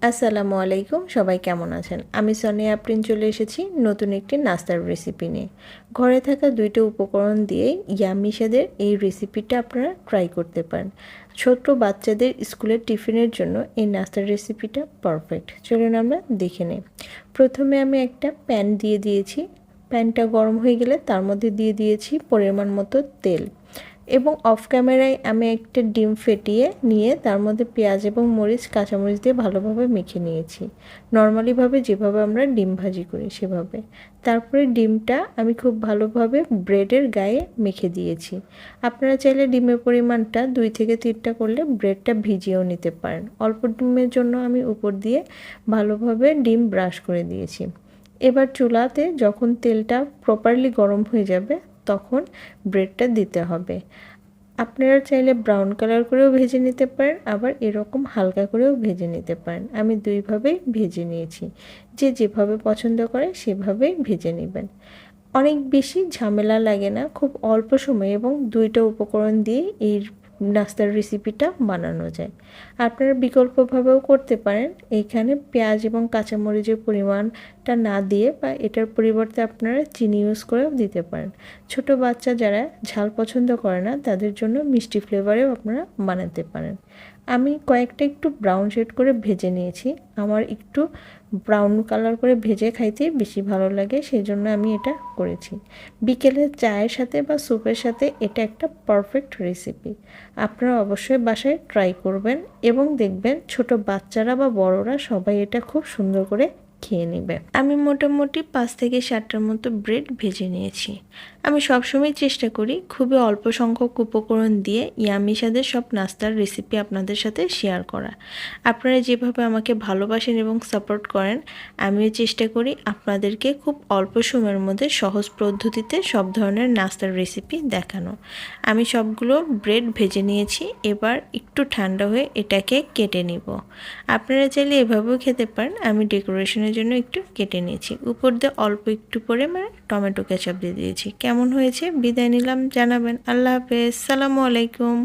আসসালামু আলাইকুম, সবাই কেমন আছেন? আমি সোনিয়া আফরিন চলে এসেছি নতুন একটি নাস্তার রেসিপি নিয়ে। ঘরে থাকা ২টা উপকরণ দিয়েই ইয়াম্মি স্বাদের এই রেসিপিটা আপনারা ট্রাই করতে পারেন। ছোট্ট বাচ্চাদের স্কুলের টিফিনের জন্য এই নাস্তার রেসিপিটা পারফেক্ট। চলুন আমরা দেখে নিই। প্রথমে আমি একটা প্যান দিয়ে দিয়েছি। প্যানটা গরম হয়ে গেলে তার মধ্যে দিয়ে দিয়েছি পরিমাণ মতো তেল এবং অফ ক্যামেরায় আমি একটা ডিম ফেটিয়ে নিয়ে তার মধ্যে পেঁয়াজ এবং কাঁচামরিচ দিয়ে ভালোভাবে মেখে নিয়েছি। নর্মালিভাবে যেভাবে আমরা ডিম ভাজি করি সেভাবে। তারপরে ডিমটা আমি খুব ভালোভাবে ব্রেডের গায়ে মেখে দিয়েছি। আপনারা চাইলে ডিমের পরিমাণটা 2 থেকে 3টা করলে ব্রেডটা ভিজিয়েও নিতে পারেন। অল্প ডিমের জন্য আমি উপর দিয়ে ভালোভাবে ডিম ব্রাশ করে দিয়েছি। এবার চুলাতে যখন তেলটা প্রপারলি গরম হয়ে যাবে তখন ব্রেডটা দিতে হবে। আপনারা চাইলে ব্রাউন কালার করেও ভেজে নিতে পারেন, আবার এরকম হালকা করেও ভেজে নিতে পারেন। আমি দুইভাবেই ভেজে নিয়েছি। যে যেভাবে পছন্দ করে সেভাবেই ভেজে নেবেন। অনেক বেশি ঝামেলা লাগে না, খুব অল্প সময় এবং 2টা উপকরণ দিয়ে এই নাস্তার রেসিপিটা বানানো যায়। আপনারা বিকল্পভাবেও করতে পারেন। এইখানে পেঁয়াজ এবং কাঁচামরিচের পরিমাণটা না দিয়ে বা এটার পরিবর্তে আপনারা চিনি ইউজ করেও দিতে পারেন। ছোট বাচ্চা যারা ঝাল পছন্দ করে না তাদের জন্য মিষ্টি ফ্লেভারেও আপনারা বানাতে পারেন। আমি কয়েকটা একটু ব্রাউন শেড করে ভেজে নিয়েছি। আমার একটু ব্রাউন কালার করে ভেজে খাইতে বেশি ভালো লাগে, সেই জন্য আমি এটা করেছি। বিকেলে চায়ের সাথে বা স্যুপের সাথে এটা একটা পারফেক্ট রেসিপি। আপনারা অবশ্যই বাসায় ট্রাই করবেন এবং দেখবেন ছোট বাচ্চারা বা বড়রা সবাই এটা খুব সুন্দর করে খেয়ে নেবে। আমি মোটামুটি 5 থেকে 7টার মতো ব্রেড ভেজে নিয়েছি। আমি সবসময় চেষ্টা করি খুবই অল্প সংখ্যক উপকরণ দিয়ে ইয়াম্মি স্বাদের সব নাস্তার রেসিপি আপনাদের সাথে শেয়ার করা। আপনারা যেভাবে আমাকে ভালোবাসেন এবং সাপোর্ট করেন, আমিও চেষ্টা করি আপনাদেরকে খুব অল্প সময়ের মধ্যে সহজ পদ্ধতিতে সব ধরনের নাস্তার রেসিপি দেখানো। আমি সবগুলো ব্রেড ভেজে নিয়েছি। এবার একটু ঠান্ডা হয়ে এটাকে কেটে নিব। আপনারা চাইলে এভাবেও খেতে পারেন। আমি ডেকোরেশনের জন্য একটু কেটে নিয়েছি। উপর দিয়ে অল্প একটু পরিমাণে টমেটো কেচাপ দিয়ে দিয়েছি। কেমন হয়েছে বিদায় নিলাম, জানাবেন। আল্লাহ হাফেজ, সালামু আলাইকুম।